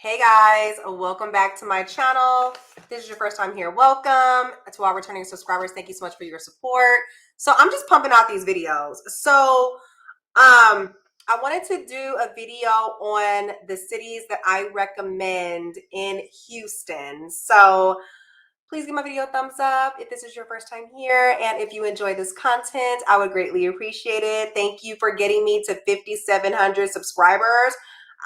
Hey guys, welcome back to my channel. If this is your first time here, welcome. To our returning subscribers, thank you so much for your support. So I'm just pumping out these videos. I wanted to do a video on the cities that I recommend in Houston. So please give my video a thumbs up if this is your first time here. And if you enjoy this content, I would greatly appreciate it. Thank you for getting me to 5,700 subscribers.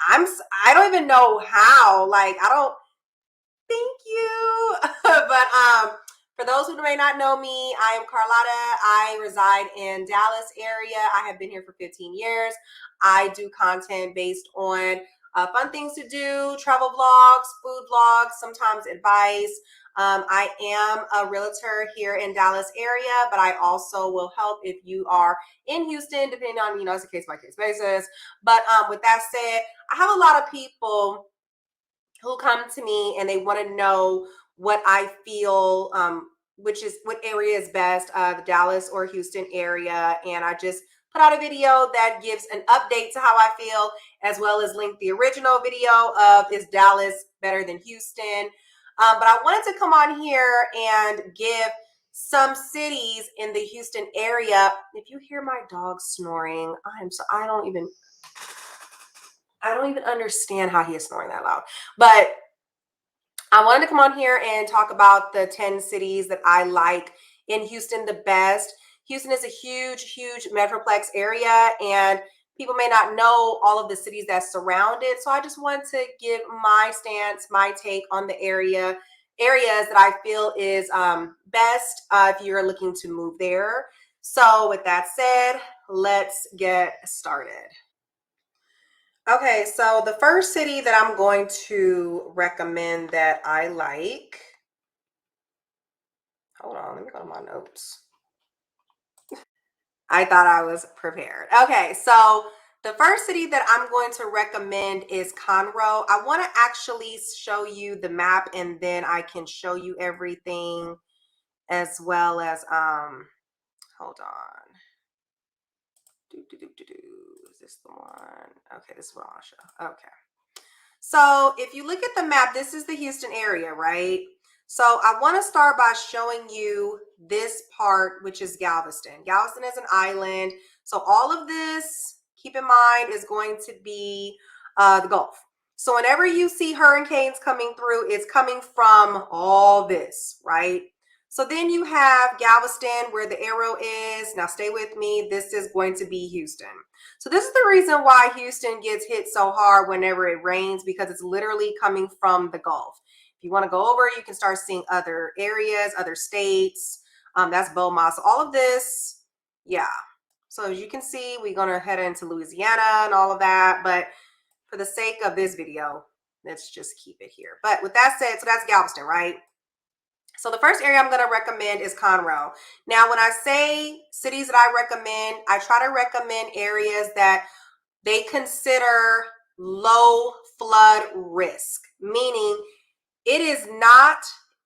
I don't even know how. I don't. Thank you. But for those who may not know me, I am Carlotta. I reside in Dallas area. I have been here for 15 years. I do content based on fun things to do, travel vlogs, food vlogs, sometimes advice. I am a realtor here in Dallas area, but I also will help if you are in Houston, depending on, it's a case by case basis. But with that said, I have a lot of people who come to me and they want to know what I feel, which is what area is best, the Dallas or Houston area. And I just put out a video that gives an update to how I feel, as well as link the original video of is Dallas better than Houston. But I wanted to come on here and give some cities in the Houston area. If you hear my dog snoring, I don't even understand how he is snoring that loud. But I wanted to come on here and talk about the 10 cities that I like in Houston the best. Houston is a huge, huge metroplex area, and people may not know all of the cities that surround it. So I just want to give my stance, my take on the areas that I feel is best if you're looking to move there. So with that said, let's get started. Okay, so the first city that I'm going to recommend that I like, hold on, let me go to my notes. I thought I was prepared. Okay, so the first city that I'm going to recommend is Conroe. I want to actually show you the map and then I can show you everything as well as, hold on. Is this the one? Okay, this is what I'll show. Okay. So if you look at the map, this is the Houston area, right? So I want to start by showing you this part, which is Galveston. Galveston is an island. So all of this, keep in mind, is going to be the Gulf. So whenever you see hurricanes coming through, it's coming from all this, right? So then you have Galveston where the arrow is. Now stay with me. This is going to be Houston. So this is the reason why Houston gets hit so hard whenever it rains, because it's literally coming from the Gulf. If you want to go over, you can start seeing other areas, other states. That's Beaumont. So all of this, yeah. So as you can see, we're going to head into Louisiana and all of that. But for the sake of this video, let's just keep it here. But with that said, so that's Galveston, right? So the first area I'm going to recommend is Conroe. Now, when I say cities that I recommend, I try to recommend areas that they consider low flood risk, meaning it is not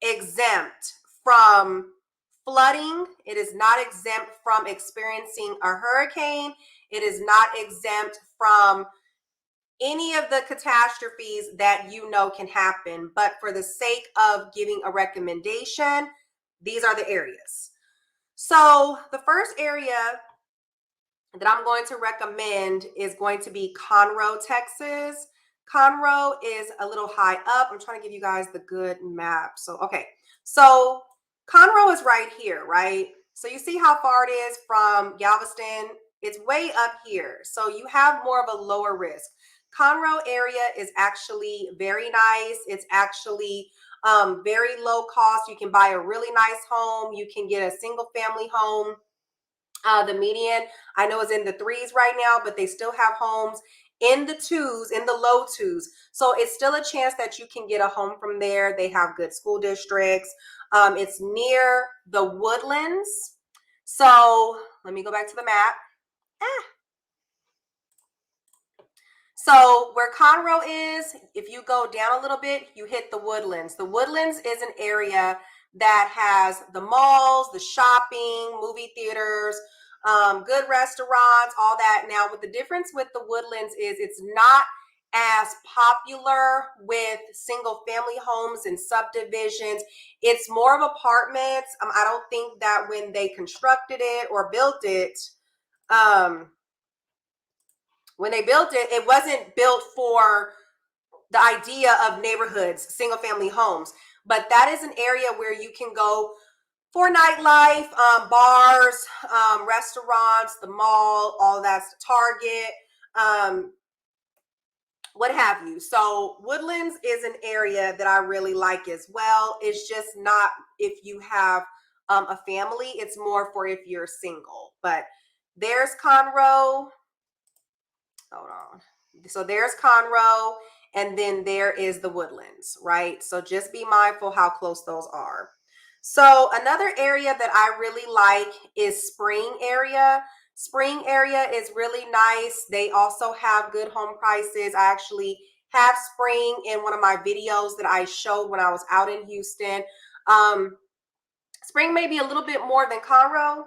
exempt from flooding. It is not exempt from experiencing a hurricane. It is not exempt from any of the catastrophes that you know can happen. But for the sake of giving a recommendation, these are the areas. So the first area that I'm going to recommend is going to be Conroe, Texas. Conroe is a little high up. I'm trying to give you guys the good map. So, okay. So Conroe is right here, right? So you see how far it is from Galveston? It's way up here. So you have more of a lower risk. Conroe area is actually very nice. It's actually very low cost. You can buy a really nice home. You can get a single family home. The median, I know, is in the threes right now, but they still have homes in the twos, in the low twos. So it's still a chance that you can get a home from there. They have good school districts. It's near the Woodlands. So let me go back to the map. So where Conroe is, if you go down a little bit, you hit the Woodlands. The Woodlands is an area that has the malls, the shopping, movie theaters, good restaurants, all that. Now, what the difference with the Woodlands is, it's not as popular with single family homes and subdivisions. It's more of apartments. I don't think that when they constructed it or built it, it wasn't built for the idea of neighborhoods, single family homes. But that is an area where you can go for nightlife, bars, restaurants, the mall, all that's Target, what have you. So Woodlands is an area that I really like as well. It's just not if you have a family, it's more for if you're single. But there's Conroe. Hold on. So there's Conroe, and then there is the Woodlands, right? So just be mindful how close those are. So another area that I really like is Spring area. Spring area is really nice. They also have good home prices. I actually have Spring in one of my videos that I showed when I was out in Houston. Spring may be a little bit more than Conroe,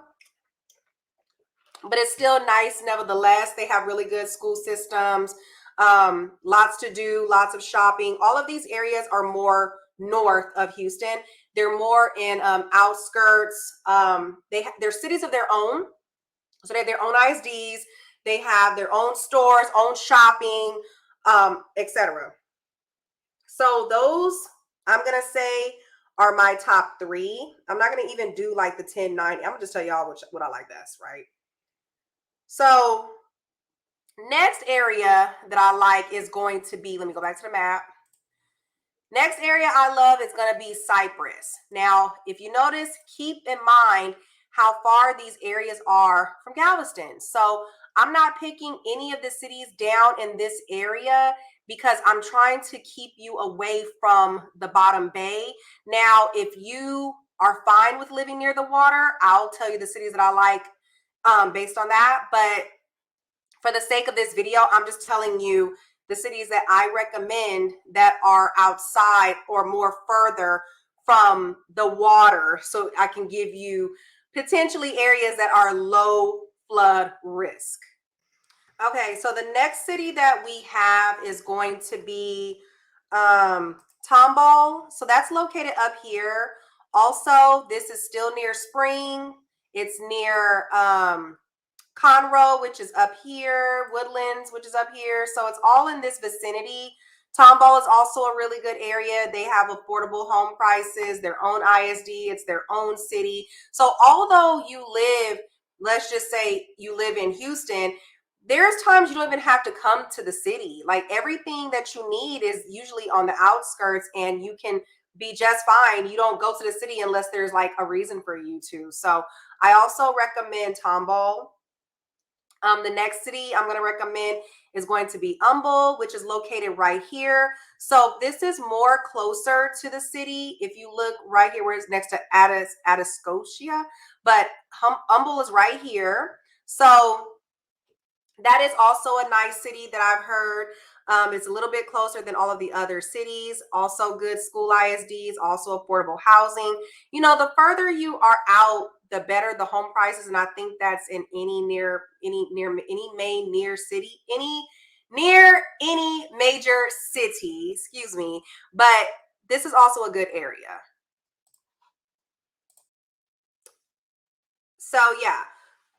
but it's still nice nevertheless. They have really good school systems, lots to do, lots of shopping. All of these areas are more north of Houston. They're more in outskirts. They're cities of their own. So they have their own ISDs. They have their own stores, own shopping, etc. So those, I'm going to say, are my top 3. I'm not going to even do like the 1090. I'm going to just tell y'all what I like best, right? So next area that I like is going to be, let me go back to the map. Next area I love is going to be Cypress. Now, if you notice, keep in mind how far these areas are from Galveston. So I'm not picking any of the cities down in this area because I'm trying to keep you away from the bottom bay. Now, if you are fine with living near the water, I'll tell you the cities that I like based on that. But for the sake of this video, I'm just telling you the cities that I recommend that are outside or more further from the water, so I can give you potentially areas that are low flood risk. Okay, so the next city that we have is going to be Tomball. So that's located up here. Also, this is still near Spring. It's near Conroe, which is up here, Woodlands, which is up here. So it's all in this vicinity. Tomball is also a really good area. They have affordable home prices, their own ISD, it's their own city. So although you live, let's just say you live in Houston, there's times you don't even have to come to the city. Like everything that you need is usually on the outskirts, and you can be just fine. You don't go to the city unless there's like a reason for you to. So I also recommend Tomball. The next city I'm going to recommend is going to be Humble, which is located right here. So this is more closer to the city. If you look right here where it's next to Atascosia, but Humble is right here. So that is also a nice city that I've heard. It's a little bit closer than all of the other cities. Also good school ISDs, also affordable housing. You know, the further you are out, the better the home prices. And I think that's in any major city, excuse me. But this is also a good area. So yeah,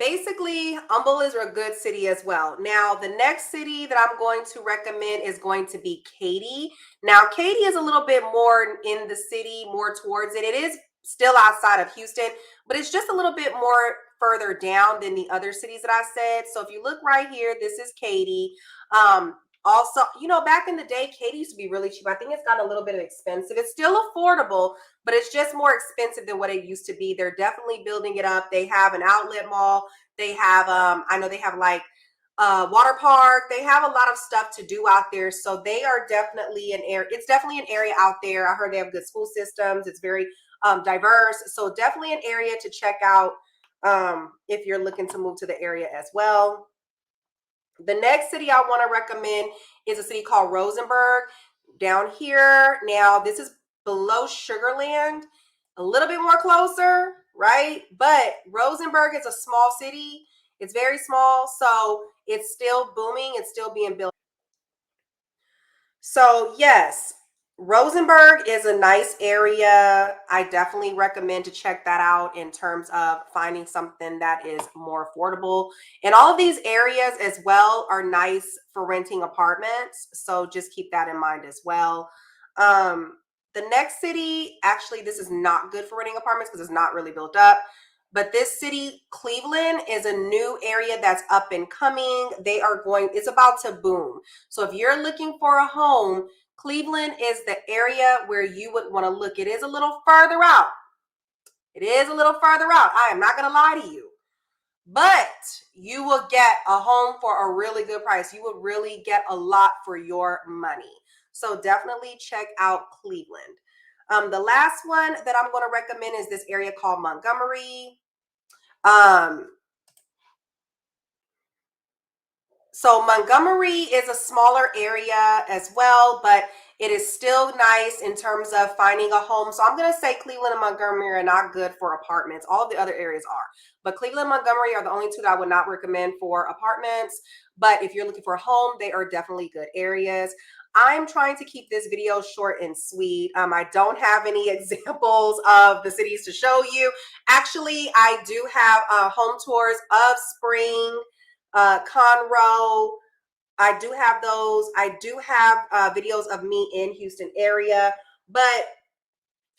basically Humble is a good city as well. Now, the next city that I'm going to recommend is going to be Katy. Now, Katy is a little bit more in the city, more towards it. It is still outside of Houston, but it's just a little bit more further down than the other cities that I said. So if you look right here, this is Katy. Also, you know, back in the day, Katy used to be really cheap. I think it's gotten a little bit expensive. It's still affordable, but it's just more expensive than what it used to be. They're definitely building it up. They have an outlet mall. They have, I know they have like water park. They have a lot of stuff to do out there. So they are definitely an area. It's definitely an area out there. I heard they have good school systems. It's very diverse. So definitely an area to check out if you're looking to move to the area as well. The next city I want to recommend is a city called Rosenberg down here. Now, this is below Sugarland, a little bit more closer, right? But Rosenberg is a small city. It's very small, so it's still booming. It's still being built. So yes, Rosenberg is a nice area. I definitely recommend to check that out in terms of finding something that is more affordable. And all of these areas as well are nice for renting apartments. So just keep that in mind as well. Um, the next city, actually, this is not good for renting apartments because it's not really built up. But this city, Cleveland, is a new area that's up and coming. It's about to boom. So if you're looking for a home, Cleveland is the area where you would want to look. It is a little further out. It is a little further out. I am not going to lie to you. But you will get a home for a really good price. You will really get a lot for your money. So definitely check out Cleveland. The last one that I'm going to recommend is this area called Montgomery. Um, So Montgomery is a smaller area as well, but it is still nice in terms of finding a home. So I'm going to say Cleveland and Montgomery are not good for apartments. All of the other areas are. But Cleveland and Montgomery are the only two that I would not recommend for apartments. But if you're looking for a home, they are definitely good areas. I'm trying to keep this video short and sweet. I don't have any examples of the cities to show you. Actually, I do have home tours of Spring, Conroe. I do have those. I do have videos of me in Houston area, but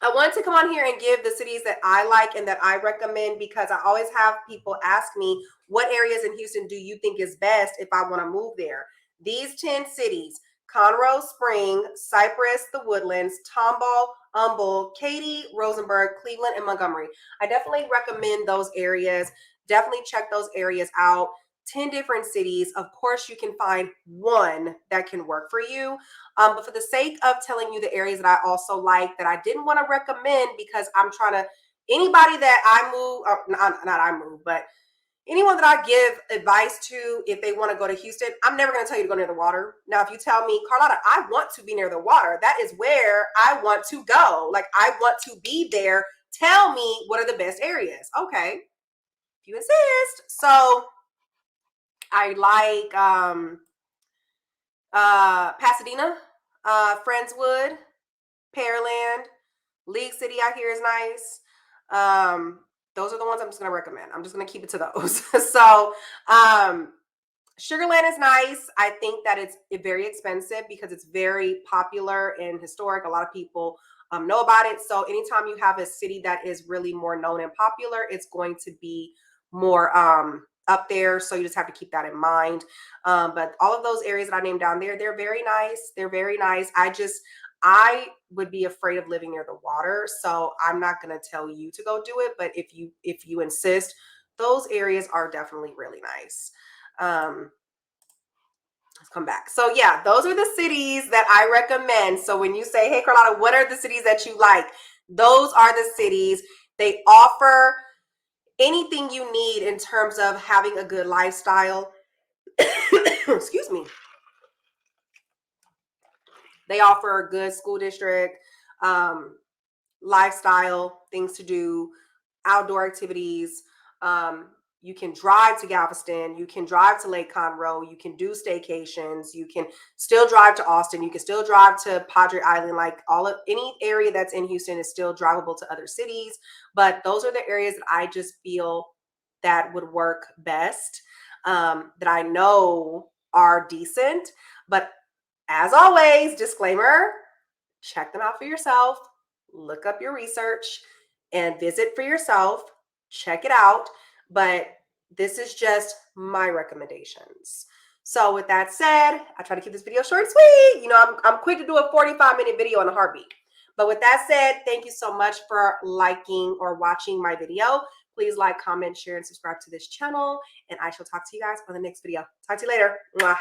I wanted to come on here and give the cities that I like and that I recommend, because I always have people ask me, what areas in Houston do you think is best if I want to move there? These 10 cities: Conroe, Spring, Cypress, The Woodlands, Tomball, Humble, Katy, Rosenberg, Cleveland, and Montgomery. I definitely recommend those areas. Definitely check those areas out. 10 different cities. Of course, you can find one that can work for you. But for the sake of telling you the areas that I also like that I didn't want to recommend, because I'm trying to, anybody that I move, or not I move, but anyone that I give advice to, if they want to go to Houston, I'm never going to tell you to go near the water. Now, if you tell me, Carlotta, I want to be near the water, that is where I want to go. Like, I want to be there. Tell me what are the best areas. Okay, if you insist. So I like Pasadena, Friendswood, Pearland, League City I hear is nice. Those are the ones I'm just gonna recommend. I'm just gonna keep it to those. So Sugarland is nice. I think that it's very expensive because it's very popular and historic. A lot of people know about it. So anytime you have a city that is really more known and popular, it's going to be more up there. So you just have to keep that in mind. But all of those areas that I named down there, they're very nice. They're very nice. I would be afraid of living near the water, so I'm not going to tell you to go do it. But if you insist, those areas are definitely really nice. Let's come back. So yeah, those are the cities that I recommend. So when you say, hey, Carlotta, what are the cities that you like? Those are the cities. They offer anything you need in terms of having a good lifestyle. Excuse me. They offer a good school district, lifestyle, things to do, outdoor activities. You can drive to Galveston. You can drive to Lake Conroe. You can do staycations. You can still drive to Austin. You can still drive to Padre Island. Like any area that's in Houston is still drivable to other cities. But those are the areas that I just feel that would work best, that I know are decent. But as always, disclaimer, check them out for yourself. Look up your research and visit for yourself. Check it out. But this is just my recommendations. So with that said, I try to keep this video short and sweet. You know, I'm quick to do a 45-minute video in a heartbeat. But with that said, thank you so much for liking or watching my video. Please like, comment, share, and subscribe to this channel. And I shall talk to you guys on the next video. Talk to you later. Mwah.